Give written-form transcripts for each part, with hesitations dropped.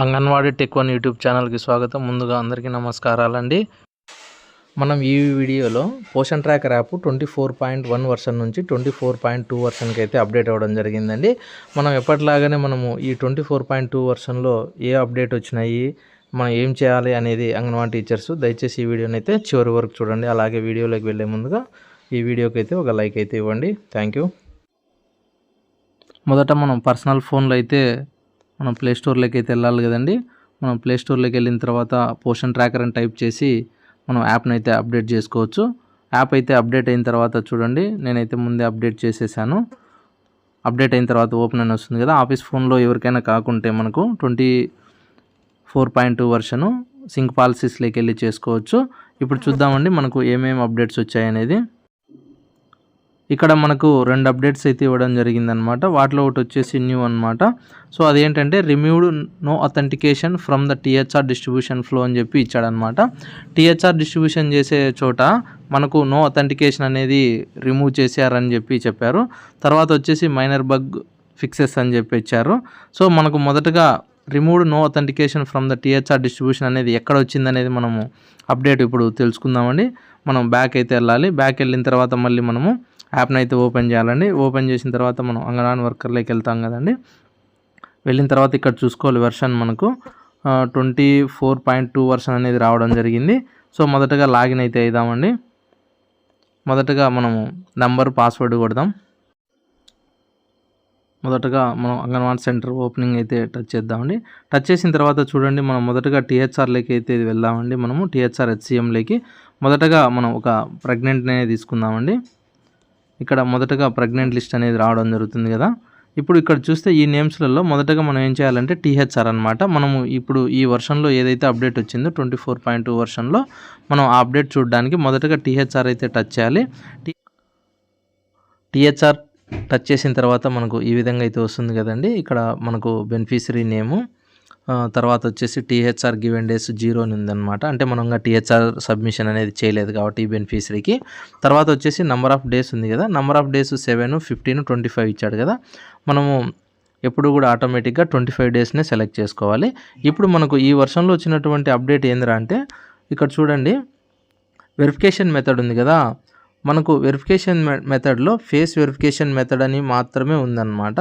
Anganwadi tech one YouTube ఛానల్కి స్వాగతం. ముందుగా అందరికీ నమస్కారాలండి. మనం ఈ వీడియోలో పోషన్ ట్రాకర్ యాప్ 24.1 వర్షన్ నుంచి 24.2 వర్షన్కి అయితే అప్డేట్ అవ్వడం జరిగిందండి. మనం ఎప్పటిలాగానే మనము ఈ 24.2 వర్షన్లో ఏ అప్డేట్ వచ్చినాయి, మనం ఏం చేయాలి అనేది అంగన్వాడీ టీచర్స్ దయచేసి ఈ వీడియోని అయితే చివరి వరకు చూడండి. అలాగే వీడియోలోకి వెళ్ళే ముందుగా ఈ వీడియోకి అయితే ఒక లైక్ అయితే ఇవ్వండి. Thank you. మొదట మనం పర్సనల్ ఫోన్లో అయితే మనం ప్లేస్టోర్లోకి అయితే వెళ్ళాలి కదండి. మనం ప్లేస్టోర్లోకి వెళ్ళిన తర్వాత పోషన్ ట్రాకర్ అని టైప్ చేసి మనం యాప్ని అయితే అప్డేట్ చేసుకోవచ్చు. యాప్ అయితే అప్డేట్ అయిన తర్వాత చూడండి, నేనైతే ముందే అప్డేట్ చేసేసాను. అప్డేట్ అయిన తర్వాత ఓపెన్ అని వస్తుంది కదా. ఆఫీస్ ఫోన్లో ఎవరికైనా కాకుంటే మనకు 24.2 వర్షను సింక్ పాలసీస్లోకి వెళ్ళి చేసుకోవచ్చు. ఇప్పుడు చూద్దామండి మనకు ఏమేమి అప్డేట్స్ వచ్చాయనేది. ఇక్కడ మనకు 2 అప్డేట్స్ అయితే ఇవ్వడం జరిగిందనమాట. వాటిలో ఒకటి వచ్చేసి న్యూ అనమాట. సో అదేంటంటే removed no authentication from the THR distribution flow అని చెప్పి ఇచ్చాడనమాట. టీహెచ్ఆర్ డిస్ట్రిబ్యూషన్ చేసే చోట మనకు నో అథెంటికేషన్ అనేది రిమూవ్ చేశారని చెప్పారు. తర్వాత వచ్చేసి మైనర్ బగ్ ఫిక్సెస్ అని చెప్పి ఇచ్చారు. సో మనకు మొదటగా removed no authentication from the THR distribution అనేది ఎక్కడ వచ్చిందనేది మనము అప్డేట్ ఇప్పుడు తెలుసుకుందామండి. మనం బ్యాక్ అయితే వెళ్ళాలి. బ్యాక్ వెళ్ళిన తర్వాత మళ్ళీ మనము యాప్ని అయితే ఓపెన్ చేయాలండి. ఓపెన్ చేసిన తర్వాత మనం అంగన్వాడీ వర్కర్లోకి వెళ్తాం కదండి. వెళ్ళిన తర్వాత ఇక్కడ చూసుకోవాలి వెర్షన్ మనకు 24.2 వర్షన్ అనేది రావడం జరిగింది. సో మొదటగా లాగిన్ అయితే అయిదామండి. మొదటగా మనము నంబర్ పాస్వర్డ్ కొడదాం. మొదటగా మనం అంగన్వాడీ సెంటర్ ఓపెనింగ్ అయితే టచ్ చేద్దామండి. టచ్ చేసిన తర్వాత చూడండి, మనం మొదటగా టీహెచ్ఆర్లోకి అయితే వెళ్దామండి. మనము టీహెచ్ఆర్ హెచ్సిఎంలోకి మొదటగా మనం ఒక ప్రెగ్నెంట్ అనేది తీసుకుందామండి. ఇక్కడ మొదటగా ప్రెగ్నెంట్ లిస్ట్ అనేది రావడం జరుగుతుంది కదా. ఇప్పుడు ఇక్కడ చూస్తే ఈ నేమ్స్లలో మొదటగా మనం ఏం చేయాలంటే టీహెచ్ఆర్ అనమాట. మనము ఇప్పుడు ఈ వర్షన్లో ఏదైతే అప్డేట్ వచ్చిందో 24.2 వర్షన్లో మనం ఆ అప్డేట్ చూడడానికి మొదటగా టీహెచ్ఆర్ అయితే టచ్ చేయాలి. టీహెచ్ఆర్ టచ్ చేసిన తర్వాత మనకు ఈ విధంగా అయితే వస్తుంది కదండి. ఇక్కడ మనకు బెనిఫిషరీ నేము, తర్వాత వచ్చేసి టీహెచ్ఆర్ గివెన్ డేస్ 0 అని ఉందన్నమాట. అంటే మనం ఇంకా టీహెచ్ఆర్ సబ్మిషన్ అనేది చేయలేదు కాబట్టి ఈ బెనిఫిషరీకి. తర్వాత వచ్చేసి నెంబర్ ఆఫ్ డేస్ ఉంది కదా. నెంబర్ ఆఫ్ డేస్ 7, 15, 25 ఇచ్చాడు కదా. మనము ఎప్పుడు కూడా ఆటోమేటిక్గా 25 డేస్నే సెలెక్ట్ చేసుకోవాలి. ఇప్పుడు మనకు ఈ వర్షన్లో వచ్చినటువంటి అప్డేట్ ఏందిరా అంటే ఇక్కడ చూడండి, వెరిఫికేషన్ మెథడ్ ఉంది కదా. మనకు వెరిఫికేషన్ మెథడ్లో ఫేస్ వెరిఫికేషన్ మెథడ్ అని మాత్రమే ఉందన్నమాట.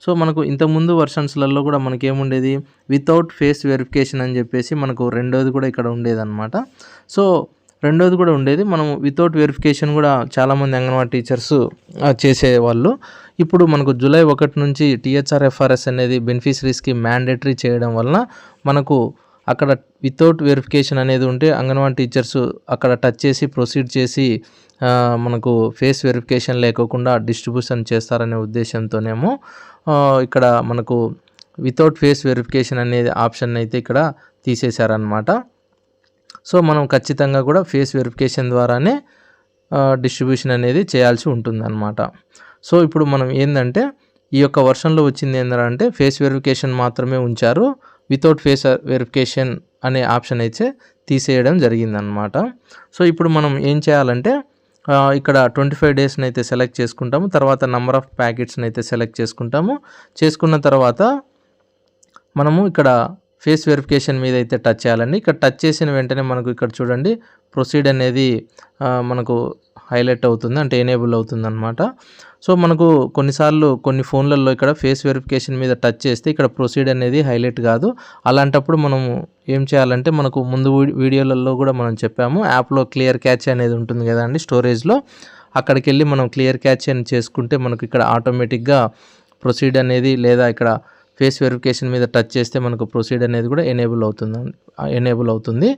సో మనకు ఇంతకుముందు వర్షన్స్లలో కూడా మనకి ఏముండేది, వితౌట్ ఫేస్ వెరిఫికేషన్ అని చెప్పేసి మనకు రెండోది కూడా ఇక్కడ ఉండేదన్నమాట. సో రెండోది కూడా ఉండేది. మనం వితౌట్ వెరిఫికేషన్ కూడా చాలామంది అంగన్వాడీ టీచర్స్ చేసేవాళ్ళు. ఇప్పుడు మనకు జూలై 1 నుంచి టీహెచ్ఆర్ఎఫ్ఆర్ఎస్ అనేది బెనిఫిషరీస్కి మ్యాండేటరీ చేయడం వలన మనకు అక్కడ వితౌట్ వెరిఫికేషన్ అనేది ఉంటే అంగన్వాడీ టీచర్స్ అక్కడ టచ్ చేసి ప్రొసీడ్ చేసి మనకు ఫేస్ వెరిఫికేషన్ లేకోకుండా డిస్ట్రిబ్యూషన్ చేస్తారనే ఉద్దేశంతోనేమో ఇక్కడ మనకు వితౌట్ ఫేస్ వెరిఫికేషన్ అనేది ఆప్షన్ అయితే ఇక్కడ తీసేశారనమాట. సో మనం ఖచ్చితంగా కూడా ఫేస్ వెరిఫికేషన్ ద్వారానే డిస్ట్రిబ్యూషన్ అనేది చేయాల్సి ఉంటుందన్నమాట. సో ఇప్పుడు మనం ఏంటంటే ఈ యొక్క వర్షన్లో వచ్చింది ఏంటంటే ఫేస్ వెరిఫికేషన్ మాత్రమే ఉంచారు, వితౌట్ ఫేస్ వెరిఫికేషన్ అనే ఆప్షన్ అయితే తీసేయడం జరిగిందనమాట. సో ఇప్పుడు మనం ఏం చేయాలంటే ఇక్కడ 25 డేస్ని అయితే సెలెక్ట్ చేసుకుంటాము. తర్వాత నెంబర్ ఆఫ్ ప్యాకెట్స్ని అయితే సెలెక్ట్ చేసుకుంటాము. చేసుకున్న తర్వాత మనము ఇక్కడ ఫేస్ వెరిఫికేషన్ మీద అయితే టచ్ చేయాలండి. ఇక్కడ టచ్ చేసిన వెంటనే మనకు ఇక్కడ చూడండి ప్రొసీడ్ అనేది మనకు హైలైట్ అవుతుంది, అంటే ఎనేబుల్ అవుతుంది అనమాట. సో మనకు కొన్నిసార్లు కొన్ని ఫోన్లలో ఇక్కడ ఫేస్ వెరిఫికేషన్ మీద టచ్ చేస్తే ఇక్కడ ప్రొసీడ్ అనేది హైలైట్ కాదు. అలాంటప్పుడు మనము ఏం చేయాలంటే మనకు ముందు వీడియోలలో కూడా మనం చెప్పాము, యాప్లో క్లియర్ క్యాచ్ అనేది ఉంటుంది కదండి స్టోరేజ్లో. అక్కడికి వెళ్ళి మనం క్లియర్ క్యాచ్ అని చేసుకుంటే మనకు ఇక్కడ ఆటోమేటిక్గా ప్రొసీడ్ అనేది, లేదా ఇక్కడ ఫేస్ వెరిఫికేషన్ మీద టచ్ చేస్తే మనకు ప్రొసీడ్ అనేది కూడా ఎనేబుల్ అవుతుంది.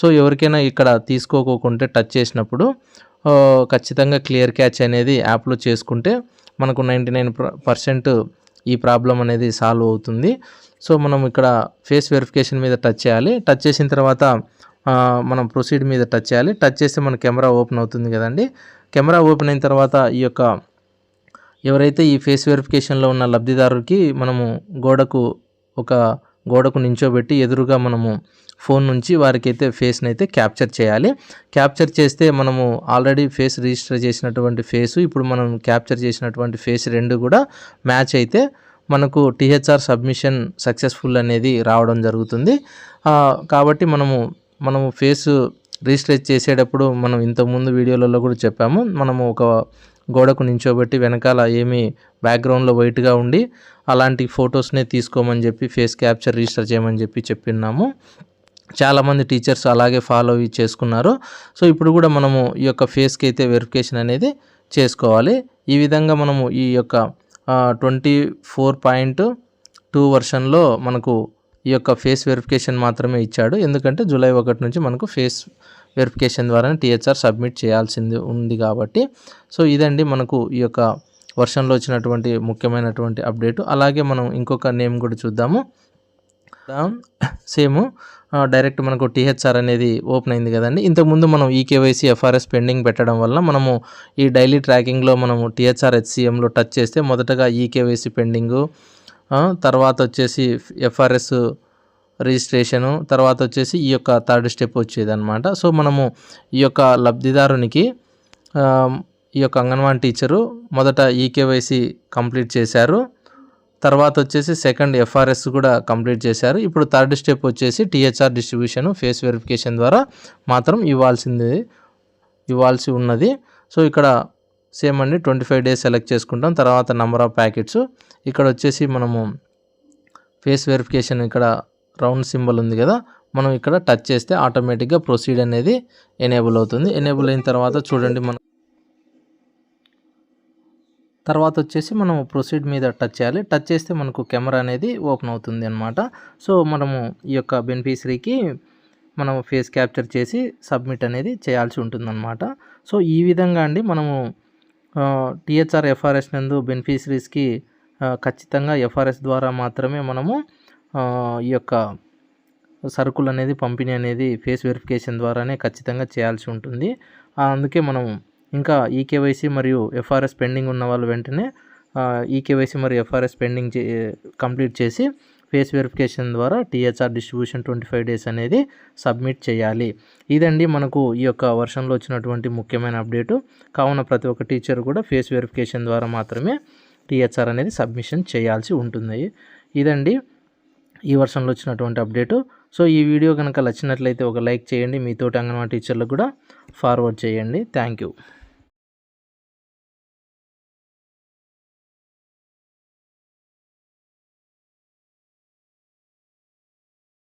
సో ఎవరికైనా ఇక్కడ తీసుకోకుంటే టచ్ చేసినప్పుడు ఖచ్చితంగా క్లియర్ క్యాచ్ అనేది యాప్లో చేసుకుంటే మనకు 99% ఈ ప్రాబ్లం అనేది సాల్వ్ అవుతుంది. సో మనం ఇక్కడ ఫేస్ వెరిఫికేషన్ మీద టచ్ చేయాలి. టచ్ చేసిన తర్వాత మనం ప్రొసీడ్ మీద టచ్ చేయాలి. టచ్ చేస్తే మన కెమెరా ఓపెన్ అవుతుంది కదండి. కెమెరా ఓపెన్ అయిన తర్వాత ఈ యొక్క ఎవరైతే ఈ ఫేస్ వెరిఫికేషన్లో ఉన్న లబ్ధిదారుకి మనము గోడకు నించోబెట్టి ఎదురుగా మనము ఫోన్ నుంచి వారికైతే ఫేస్ని అయితే క్యాప్చర్ చేయాలి. క్యాప్చర్ చేస్తే మనము ఆల్రెడీ ఫేస్ రిజిస్టర్ చేసినటువంటి ఫేసు, ఇప్పుడు మనం క్యాప్చర్ చేసినటువంటి ఫేస్ రెండు కూడా మ్యాచ్ అయితే మనకు టీహెచ్ఆర్ సబ్మిషన్ సక్సెస్ఫుల్ అనేది రావడం జరుగుతుంది. కాబట్టి మనము ఫేస్ రిజిస్టర్ చేసేటప్పుడు మనం ఇంతకుముందు వీడియోలలో కూడా చెప్పాము. మనము ఒక గోడకు నించోబెట్టి వెనకాల ఏమి బ్యాక్గ్రౌండ్లో వైట్గా ఉండి అలాంటి ఫొటోస్నే తీసుకోమని చెప్పి ఫేస్ క్యాప్చర్ రిజిస్టర్ చేయమని చెప్పిన్నాము. చాలామంది టీచర్స్ అలాగే ఫాలో చేసుకున్నారు. సో ఇప్పుడు కూడా మనము ఈ యొక్క ఫేస్కి అయితే వెరిఫికేషన్ అనేది చేసుకోవాలి. ఈ విధంగా మనము ఈ యొక్క 24.2 వర్షన్లో మనకు ఈ యొక్క ఫేస్ వెరిఫికేషన్ మాత్రమే ఇచ్చాడు. ఎందుకంటే జూలై 1 నుంచి మనకు ఫేస్ వెరిఫికేషన్ ద్వారానే టీహెచ్ఆర్ సబ్మిట్ చేయాల్సింది ఉంది కాబట్టి. సో ఇదండి మనకు ఈ యొక్క వర్షన్లో వచ్చినటువంటి ముఖ్యమైనటువంటి అప్డేట్. అలాగే మనం ఇంకొక నేమ్ కూడా చూద్దాము. సేమ్ డైరెక్ట్ మనకు టీహెచ్ఆర్ అనేది ఓపెన్ అయింది కదండి. ఇంతకుముందు మనం ఈకేవైసీ ఎఫ్ఆర్ఎస్ పెండింగ్ పెట్టడం వల్ల మనము ఈ డైలీ ట్రాకింగ్లో మనము టీహెచ్ఆర్ హెచ్సిఎంలో టచ్ చేస్తే మొదటగా ఈకేవైసీ పెండింగు, తర్వాత వచ్చేసి ఎఫ్ఆర్ఎస్ రిజిస్ట్రేషను, తర్వాత వచ్చేసి ఈ యొక్క థర్డ్ స్టెప్ వచ్చేదన్నమాట. సో మనము ఈ యొక్క లబ్ధిదారునికి ఈ యొక్క అంగన్వాడీ టీచరు మొదట ఈకేవైసీ కంప్లీట్ చేశారు, తర్వాత వచ్చేసి సెకండ్ ఎఫ్ఆర్ఎస్ కూడా కంప్లీట్ చేశారు. ఇప్పుడు థర్డ్ స్టెప్ వచ్చేసి టీహెచ్ఆర్ డిస్ట్రిబ్యూషన్ ఫేస్ వెరిఫికేషన్ ద్వారా మాత్రం ఇవ్వాల్సి ఉన్నది. సో ఇక్కడ సేమ్ అండి 25 డేస్ సెలెక్ట్ చేసుకుంటాం. తర్వాత నెంబర్ ఆఫ్ ప్యాకెట్స్, ఇక్కడ వచ్చేసి మనము ఫేస్ వెరిఫికేషన్ ఇక్కడ రౌండ్ సింబల్ ఉంది కదా, మనం ఇక్కడ టచ్ చేస్తే ఆటోమేటిక్గా ప్రొసీడ్ అనేది ఎనేబుల్ అవుతుంది. ఎనేబుల్ అయిన తర్వాత చూడండి, తర్వాత వచ్చేసి మనం ప్రొసీడ్ మీద టచ్ చేయాలి. టచ్ చేస్తే మనకు కెమెరా అనేది ఓపెన్ అవుతుంది అన్నమాట. సో మనము ఈ యొక్క బెనిఫిషరీకి మనం ఫేస్ క్యాప్చర్ చేసి సబ్మిట్ అనేది చేయాల్సి ఉంటుందన్నమాట. సో ఈ విధంగా అండి మనము టీహెచ్ఆర్ ఎఫ్ఆర్ఎస్ నందు బెనిఫిషరీస్కి ఖచ్చితంగా ఎఫ్ఆర్ఎస్ ద్వారా మాత్రమే మనము ఈ యొక్క సరుకులు అనేది పంపిణీ అనేది ఫేస్ వెరిఫికేషన్ ద్వారానే ఖచ్చితంగా చేయాల్సి ఉంటుంది. అందుకే మనం ఇంకా ఈకేవైసీ మరియు ఎఫ్ఆర్ఎస్ పెండింగ్ ఉన్న వాళ్ళు వెంటనే ఈకేవైసీ మరియు ఎఫ్ఆర్ఎస్ పెండింగ్ కంప్లీట్ చేసి ఫేస్ వెరిఫికేషన్ ద్వారా టీహెచ్ఆర్ డిస్ట్రిబ్యూషన్ 25 డేస్ అనేది సబ్మిట్ చేయాలి. ఇదండి మనకు ఈ యొక్క వర్షన్లో వచ్చినటువంటి ముఖ్యమైన అప్డేటు. కావున ప్రతి ఒక్క టీచర్ కూడా ఫేస్ వెరిఫికేషన్ ద్వారా మాత్రమే టీహెచ్ఆర్ అనేది సబ్మిషన్ చేయాల్సి ఉంటుంది. ఇదండి ఈ వర్షన్లో వచ్చినటువంటి అప్డేటు. సో ఈ వీడియో కనుక నచ్చినట్లయితే ఒక లైక్ చేయండి, మీ తోటి అంగన్వాడీ టీచర్లకు కూడా ఫార్వర్డ్ చేయండి. Thank you.